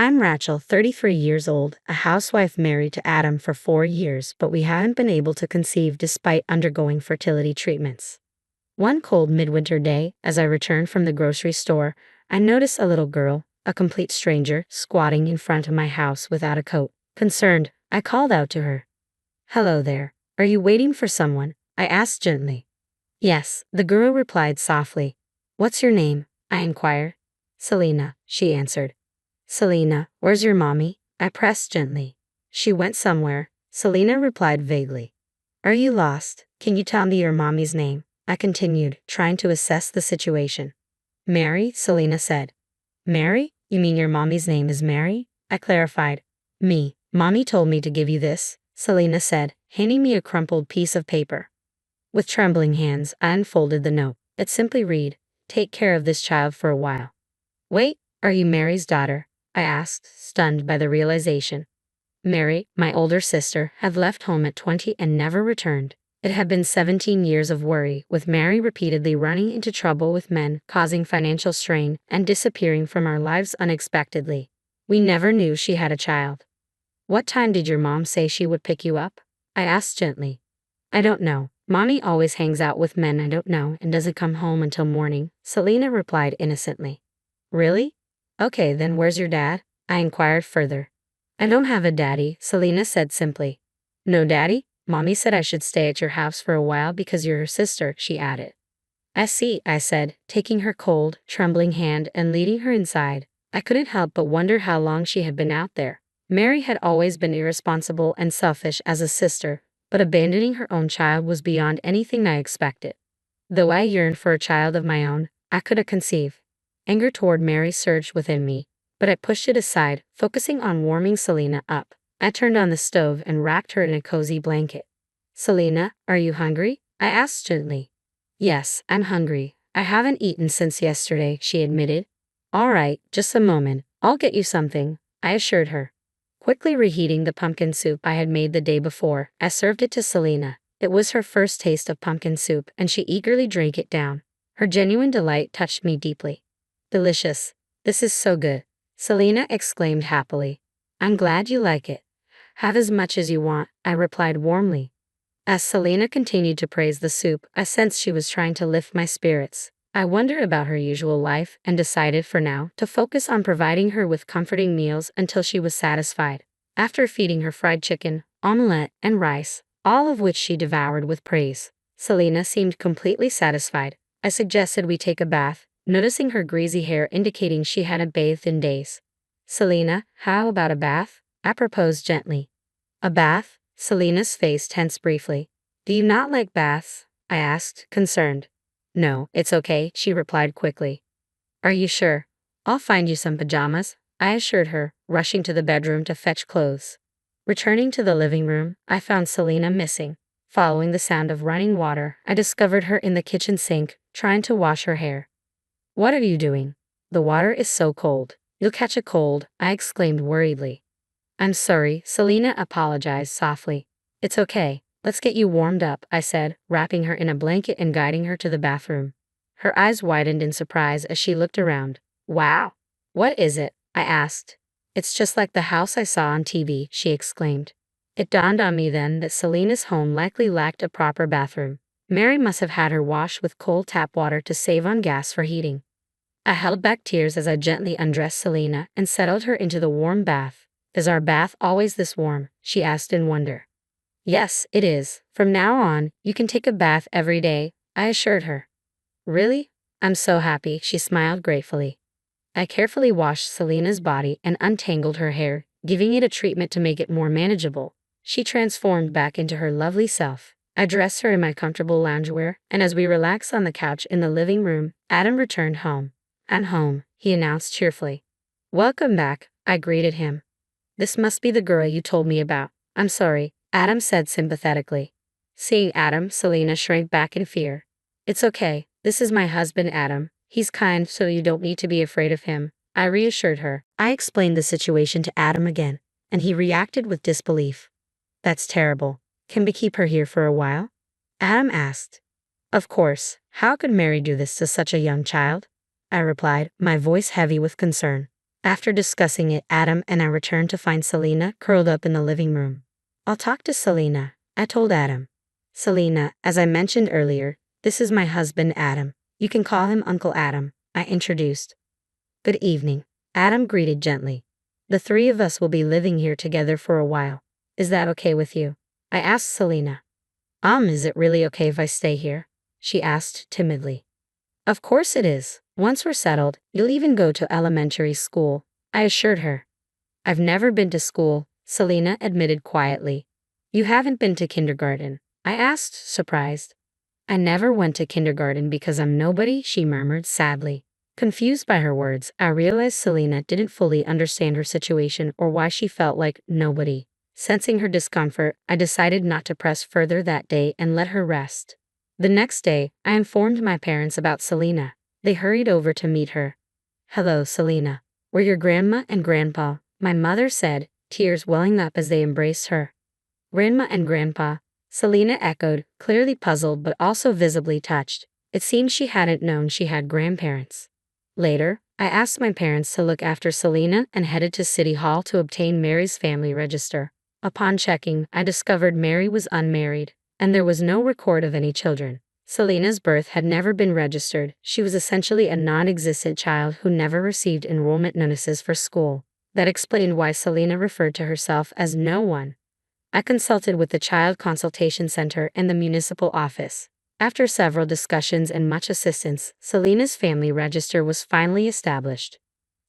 I'm Rachel, 33 years old, a housewife married to Adam for 4 years, but we haven't been able to conceive despite undergoing fertility treatments. One cold midwinter day, as I returned from the grocery store, I noticed a little girl, a complete stranger, squatting in front of my house without a coat. Concerned, I called out to her. "Hello there. Are you waiting for someone?" I asked gently. "Yes," the girl replied softly. "What's your name?" I inquired. "Selena," she answered. "Selena, where's your mommy?" I pressed gently. "She went somewhere," Selena replied vaguely. "Are you lost? Can you tell me your mommy's name?" I continued, trying to assess the situation. "Mary," Selena said. "Mary? You mean your mommy's name is Mary?" I clarified. Mommy told me to give you this," Selena said, handing me a crumpled piece of paper. With trembling hands, I unfolded the note. It simply read, "Take care of this child for a while." "Wait, are you Mary's daughter?" I asked, stunned by the realization. Mary, my older sister, had left home at 20 and never returned. It had been 17 years of worry, with Mary repeatedly running into trouble with men, causing financial strain, and disappearing from our lives unexpectedly. We never knew she had a child. "What time did your mom say she would pick you up?" I asked gently. "I don't know. Mommy always hangs out with men I don't know and doesn't come home until morning," Selena replied innocently. "Really? Okay, then where's your dad?" I inquired further. "I don't have a daddy," Selena said simply. "No daddy? Mommy said I should stay at your house for a while because you're her sister," she added. "I see," I said, taking her cold, trembling hand and leading her inside. I couldn't help but wonder how long she had been out there. Mary had always been irresponsible and selfish as a sister, but abandoning her own child was beyond anything I expected. Though I yearned for a child of my own, I couldn't conceive. Anger toward Mary surged within me, but I pushed it aside, focusing on warming Selena up. I turned on the stove and wrapped her in a cozy blanket. "Selena, are you hungry?" I asked gently. "Yes, I'm hungry. I haven't eaten since yesterday," she admitted. "All right, just a moment. I'll get you something," I assured her. Quickly reheating the pumpkin soup I had made the day before, I served it to Selena. It was her first taste of pumpkin soup, and she eagerly drank it down. Her genuine delight touched me deeply. "Delicious. This is so good," Selena exclaimed happily. "I'm glad you like it. Have as much as you want," I replied warmly. As Selena continued to praise the soup, I sensed she was trying to lift my spirits. I wondered about her usual life and decided for now to focus on providing her with comforting meals until she was satisfied. After feeding her fried chicken, omelette, and rice, all of which she devoured with praise, Selena seemed completely satisfied. I suggested we take a bath, noticing her greasy hair indicating she hadn't bathed in days. "Selena, how about a bath?" I proposed gently. "A bath?" Selena's face tensed briefly. "Do you not like baths?" I asked, concerned. "No, it's okay," she replied quickly. "Are you sure? I'll find you some pajamas," I assured her, rushing to the bedroom to fetch clothes. Returning to the living room, I found Selena missing. Following the sound of running water, I discovered her in the kitchen sink, trying to wash her hair. "What are you doing? The water is so cold. You'll catch a cold," I exclaimed worriedly. "I'm sorry," Selena apologized softly. "It's okay. Let's get you warmed up," I said, wrapping her in a blanket and guiding her to the bathroom. Her eyes widened in surprise as she looked around. "Wow! What is it?" I asked. "It's just like the house I saw on TV," she exclaimed. It dawned on me then that Selena's home likely lacked a proper bathroom. Mary must have had her wash with cold tap water to save on gas for heating. I held back tears as I gently undressed Selena and settled her into the warm bath. "Is our bath always this warm?" she asked in wonder. "Yes, it is. From now on, you can take a bath every day," I assured her. "Really? I'm so happy," she smiled gratefully. I carefully washed Selena's body and untangled her hair, giving it a treatment to make it more manageable. She transformed back into her lovely self. I dressed her in my comfortable loungewear, and as we relaxed on the couch in the living room, Adam returned home. "I'm home," he announced cheerfully. "Welcome back," I greeted him. "This must be the girl you told me about." "I'm sorry," Adam said sympathetically. Seeing Adam, Selena shrank back in fear. "It's okay. This is my husband, Adam. He's kind, so you don't need to be afraid of him," I reassured her. I explained the situation to Adam again, and he reacted with disbelief. "That's terrible. Can we keep her here for a while?" Adam asked. "Of course. How could Mary do this to such a young child?" I replied, my voice heavy with concern. After discussing it, Adam and I returned to find Selena curled up in the living room. I'll talk to Selena, I told Adam. Selena, as I mentioned earlier, this is my husband Adam. You can call him Uncle Adam, I introduced. Good evening, Adam greeted gently. The three of us will be living here together for a while. Is that okay with you? I asked Selena. Is it really okay if I stay here? She asked timidly. Of course it is. Once we're settled, you'll even go to elementary school, I assured her. I've never been to school, Selena admitted quietly. You haven't been to kindergarten? I asked, surprised. I never went to kindergarten because I'm nobody, she murmured sadly. Confused by her words, I realized Selena didn't fully understand her situation or why she felt like nobody. Sensing her discomfort, I decided not to press further that day and let her rest. The next day, I informed my parents about Selena. They hurried over to meet her. Hello, Selena. We're your grandma and grandpa, my mother said, tears welling up as they embraced her. Grandma and grandpa, Selena echoed, clearly puzzled but also visibly touched. It seemed she hadn't known she had grandparents. Later, I asked my parents to look after Selena and headed to City Hall to obtain Mary's family register. Upon checking, I discovered Mary was unmarried, and there was no record of any children. Selena's birth had never been registered. She was essentially a non-existent child who never received enrollment notices for school. That explained why Selena referred to herself as no one. I consulted with the Child Consultation Center and the municipal office. After several discussions and much assistance, Selena's family register was finally established.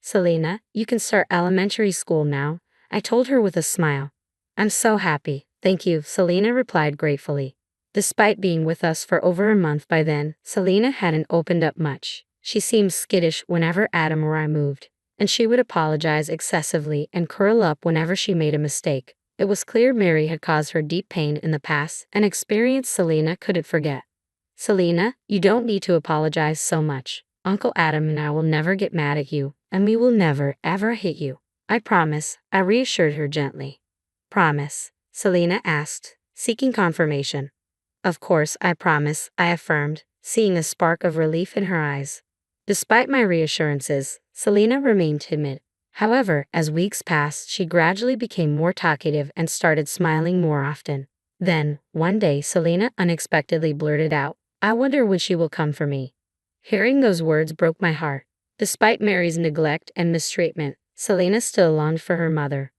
Selena, you can start elementary school now, I told her with a smile. I'm so happy, thank you, Selena replied gratefully. Despite being with us for over a month by then, Selena hadn't opened up much. She seemed skittish whenever Adam or I moved, and she would apologize excessively and curl up whenever she made a mistake. It was clear Mary had caused her deep pain in the past, an experience Selena couldn't forget. Selena, you don't need to apologize so much. Uncle Adam and I will never get mad at you, and we will never, ever hit you. I promise, I reassured her gently. Promise? Selena asked, seeking confirmation. Of course, I promise, I affirmed, seeing a spark of relief in her eyes. Despite my reassurances, Selena remained timid. However, as weeks passed, she gradually became more talkative and started smiling more often. Then, one day, Selena unexpectedly blurted out, I wonder when she will come for me. Hearing those words broke my heart. Despite Mary's neglect and mistreatment, Selena still longed for her mother.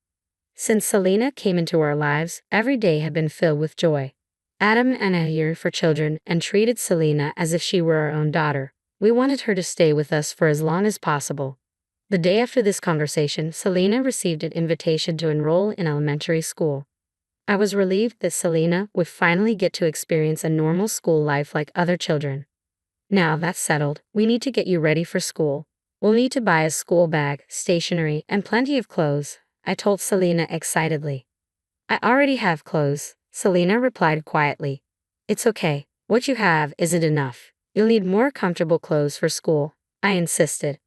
Since Selena came into our lives, every day had been filled with joy. Adam and I yearned for children and treated Selena as if she were our own daughter. We wanted her to stay with us for as long as possible. The day after this conversation, Selena received an invitation to enroll in elementary school. I was relieved that Selena would finally get to experience a normal school life like other children. Now that's settled, we need to get you ready for school. We'll need to buy a school bag, stationery, and plenty of clothes, I told Selena excitedly. I already have clothes, Selena replied quietly. It's okay, what you have isn't enough. You'll need more comfortable clothes for school, I insisted.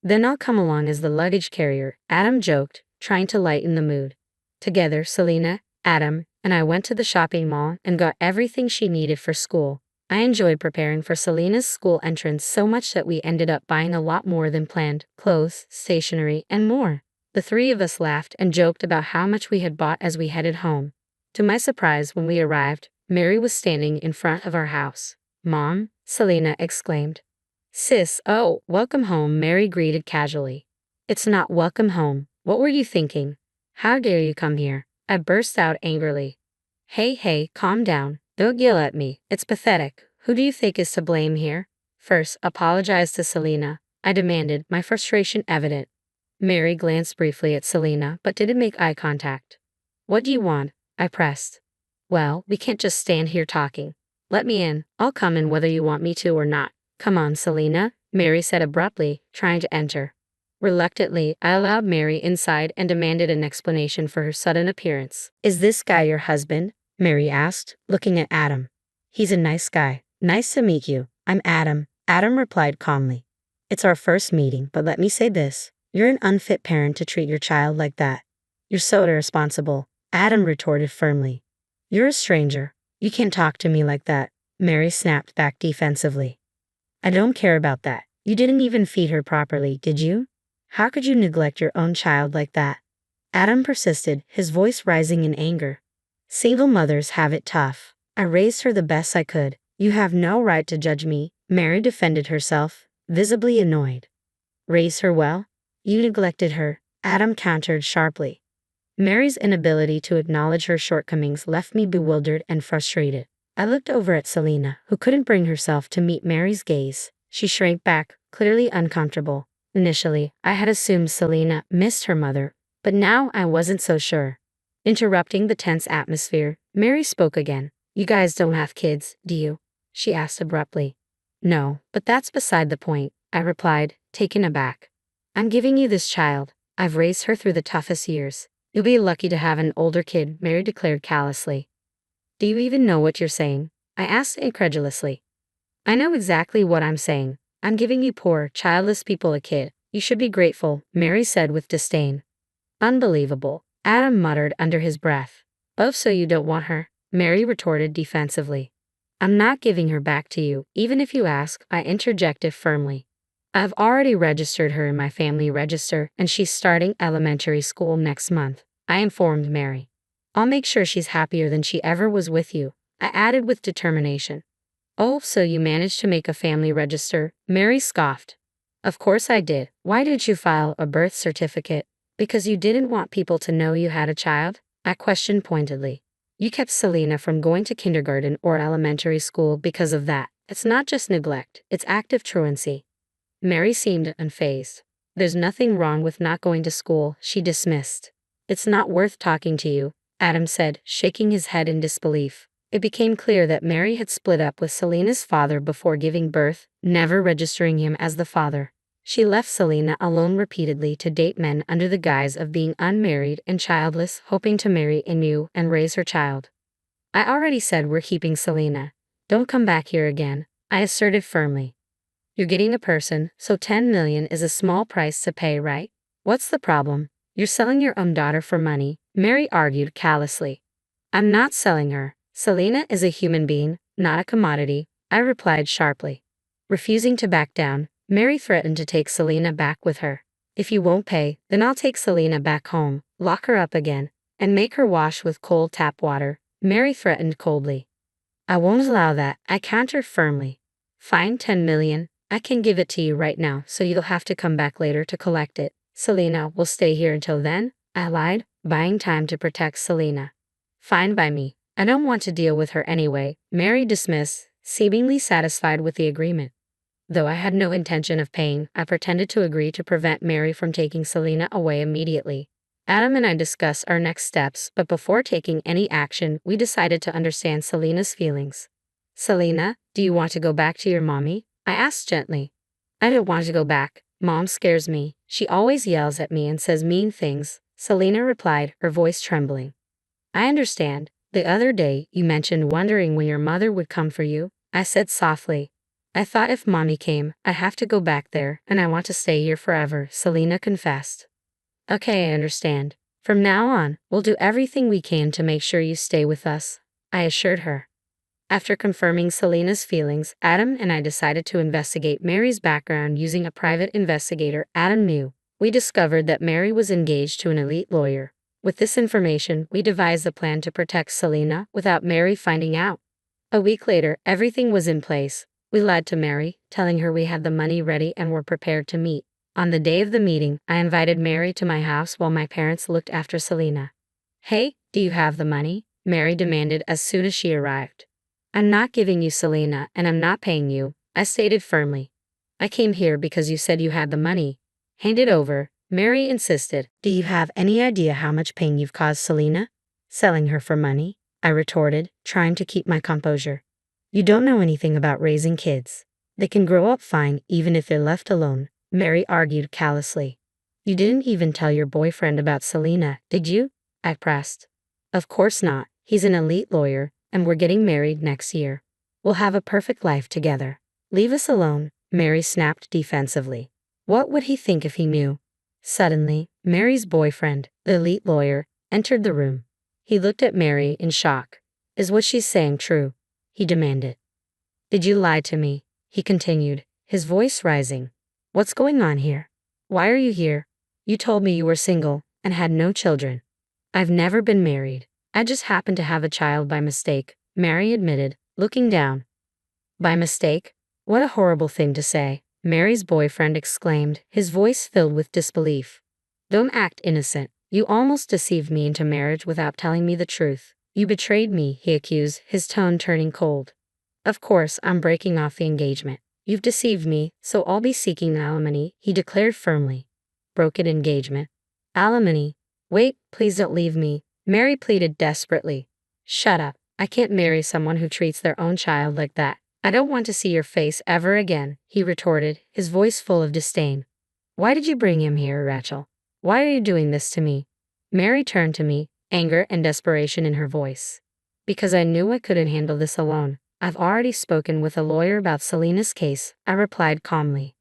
Then I'll come along as the luggage carrier, Adam joked, trying to lighten the mood. Together, Selena, Adam, and I went to the shopping mall and got everything she needed for school. I enjoyed preparing for Selena's school entrance so much that we ended up buying a lot more than planned, clothes, stationery, and more. The three of us laughed and joked about how much we had bought as we headed home. To my surprise, when we arrived, Mary was standing in front of our house. Mom, Selena exclaimed. Sis, oh, welcome home, Mary greeted casually. It's not welcome home. What were you thinking? How dare you come here? I burst out angrily. Hey, calm down. Don't yell at me. It's pathetic. Who do you think is to blame here? First, apologize to Selena, I demanded, my frustration evident. Mary glanced briefly at Selena but didn't make eye contact. What do you want? I pressed. Well, we can't just stand here talking. Let me in. I'll come in whether you want me to or not. Come on, Selena, Mary said abruptly, trying to enter. Reluctantly, I allowed Mary inside and demanded an explanation for her sudden appearance. Is this guy your husband? Mary asked, looking at Adam. He's a nice guy. Nice to meet you. I'm Adam, Adam replied calmly. It's our first meeting, but let me say this. You're an unfit parent to treat your child like that. You're so irresponsible, Adam retorted firmly. You're a stranger. You can't talk to me like that, Mary snapped back defensively. I don't care about that. You didn't even feed her properly, did you? How could you neglect your own child like that? Adam persisted, his voice rising in anger. Single mothers have it tough. I raised her the best I could. You have no right to judge me, Mary defended herself, visibly annoyed. Raise her well? You neglected her, Adam countered sharply. Mary's inability to acknowledge her shortcomings left me bewildered and frustrated. I looked over at Selena, who couldn't bring herself to meet Mary's gaze. She shrank back, clearly uncomfortable. Initially, I had assumed Selena missed her mother, but now I wasn't so sure. Interrupting the tense atmosphere, Mary spoke again. You guys don't have kids, do you? She asked abruptly. No, but that's beside the point, I replied, taken aback. I'm giving you this child. I've raised her through the toughest years. You'll be lucky to have an older kid, Mary declared callously. Do you even know what you're saying? I asked incredulously. I know exactly what I'm saying. I'm giving you poor, childless people a kid. You should be grateful, Mary said with disdain. Unbelievable, Adam muttered under his breath. Oh, so you don't want her? Mary retorted defensively. I'm not giving her back to you, even if you ask, I interjected firmly. I've already registered her in my family register, and she's starting elementary school next month, I informed Mary. I'll make sure she's happier than she ever was with you, I added with determination. Oh, so you managed to make a family register? Mary scoffed. Of course I did. Why didn't you file a birth certificate? Because you didn't want people to know you had a child? I questioned pointedly. You kept Selena from going to kindergarten or elementary school because of that. It's not just neglect, it's active truancy. Mary seemed unfazed. There's nothing wrong with not going to school, she dismissed. It's not worth talking to you, Adam said, shaking his head in disbelief. It became clear that Mary had split up with Selena's father before giving birth, never registering him as the father. She left Selena alone repeatedly to date men under the guise of being unmarried and childless, hoping to marry anew and raise her child. I already said we're keeping Selena. Don't come back here again, I asserted firmly. You're getting a person, so $10 million is a small price to pay, right? What's the problem? You're selling your own daughter for money, Mary argued callously. I'm not selling her. Selena is a human being, not a commodity, I replied sharply. Refusing to back down, Mary threatened to take Selena back with her. If you won't pay, then I'll take Selena back home, lock her up again, and make her wash with cold tap water, Mary threatened coldly. I won't allow that, I countered firmly. Fine, $10 million. I can give it to you right now, so you'll have to come back later to collect it. Selena will stay here until then, I lied, buying time to protect Selena. Fine by me. I don't want to deal with her anyway, Mary dismissed, seemingly satisfied with the agreement. Though I had no intention of paying, I pretended to agree to prevent Mary from taking Selena away immediately. Adam and I discussed our next steps, but before taking any action, we decided to understand Selena's feelings. Selena, do you want to go back to your mommy? I asked gently. I don't want to go back. Mom scares me. She always yells at me and says mean things, Selena replied, her voice trembling. I understand. The other day, you mentioned wondering when your mother would come for you, I said softly. I thought if mommy came, I'd have to go back there, and I want to stay here forever, Selena confessed. Okay, I understand. From now on, we'll do everything we can to make sure you stay with us, I assured her. After confirming Selena's feelings, Adam and I decided to investigate Mary's background using a private investigator Adam knew. We discovered that Mary was engaged to an elite lawyer. With this information, we devised a plan to protect Selena without Mary finding out. A week later, everything was in place. We lied to Mary, telling her we had the money ready and were prepared to meet. On the day of the meeting, I invited Mary to my house while my parents looked after Selena. Hey, do you have the money? Mary demanded as soon as she arrived. I'm not giving you Selena, and I'm not paying you, I stated firmly. I came here because you said you had the money. Hand it over, Mary insisted. Do you have any idea how much pain you've caused Selena? Selling her for money, I retorted, trying to keep my composure. You don't know anything about raising kids. They can grow up fine even if they're left alone, Mary argued callously. You didn't even tell your boyfriend about Selena, did you? I pressed. Of course not. He's an elite lawyer, and we're getting married next year. We'll have a perfect life together. Leave us alone, Mary snapped defensively. What would he think if he knew? Suddenly, Mary's boyfriend, the elite lawyer, entered the room. He looked at Mary in shock. Is what she's saying true? He demanded. Did you lie to me? He continued, his voice rising. What's going on here? Why are you here? You told me you were single and had no children. I've never been married. I just happened to have a child by mistake, Mary admitted, looking down. By mistake? What a horrible thing to say, Mary's boyfriend exclaimed, his voice filled with disbelief. Don't act innocent. You almost deceived me into marriage without telling me the truth. You betrayed me, he accused, his tone turning cold. Of course, I'm breaking off the engagement. You've deceived me, so I'll be seeking alimony, he declared firmly. Broken engagement. Alimony. Wait, please don't leave me, Mary pleaded desperately. Shut up. I can't marry someone who treats their own child like that. I don't want to see your face ever again, he retorted, his voice full of disdain. Why did you bring him here, Rachel? Why are you doing this to me? Mary turned to me, anger and desperation in her voice. Because I knew I couldn't handle this alone. I've already spoken with a lawyer about Selena's case, I replied calmly.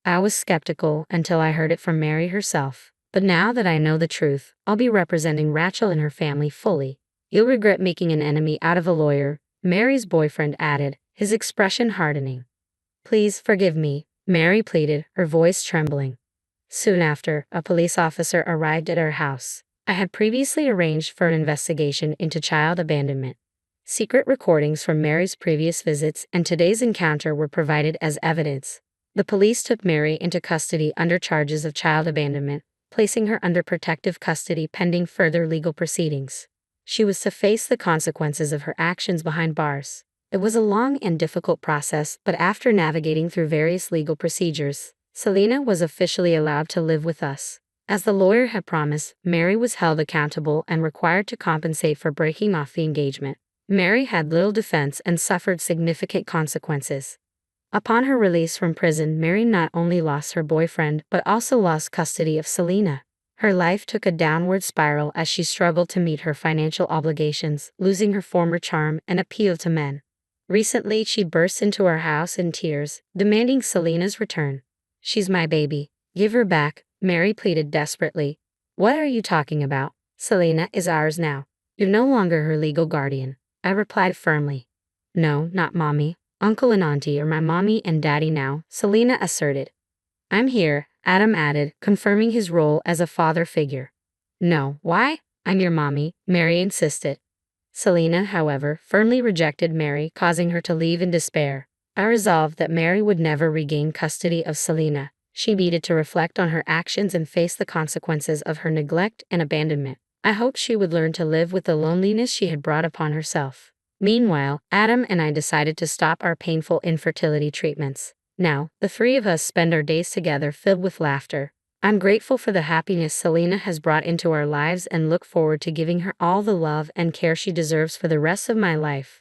I was skeptical until I heard it from Mary herself. But now that I know the truth, I'll be representing Rachel and her family fully. You'll regret making an enemy out of a lawyer, Mary's boyfriend added, his expression hardening. Please forgive me, Mary pleaded, her voice trembling. Soon after, a police officer arrived at our house. I had previously arranged for an investigation into child abandonment. Secret recordings from Mary's previous visits and today's encounter were provided as evidence. The police took Mary into custody under charges of child abandonment, placing her under protective custody pending further legal proceedings. She was to face the consequences of her actions behind bars. It was a long and difficult process, but after navigating through various legal procedures, Selena was officially allowed to live with us. As the lawyer had promised, Mary was held accountable and required to compensate for breaking off the engagement. Mary had little defense and suffered significant consequences. Upon her release from prison, Mary not only lost her boyfriend but also lost custody of Selena. Her life took a downward spiral as she struggled to meet her financial obligations, losing her former charm and appeal to men. Recently, she burst into our house in tears, demanding Selena's return. She's my baby. Give her back, Mary pleaded desperately. What are you talking about? Selena is ours now. You're no longer her legal guardian, I replied firmly. No, not mommy. Uncle and auntie are my mommy and daddy now, Selena asserted. I'm here, Adam added, confirming his role as a father figure. No, why? I'm your mommy, Mary insisted. Selena, however, firmly rejected Mary, causing her to leave in despair. I resolved that Mary would never regain custody of Selena. She needed to reflect on her actions and face the consequences of her neglect and abandonment. I hoped she would learn to live with the loneliness she had brought upon herself. Meanwhile, Adam and I decided to stop our painful infertility treatments. Now, the three of us spend our days together filled with laughter. I'm grateful for the happiness Selena has brought into our lives and look forward to giving her all the love and care she deserves for the rest of my life.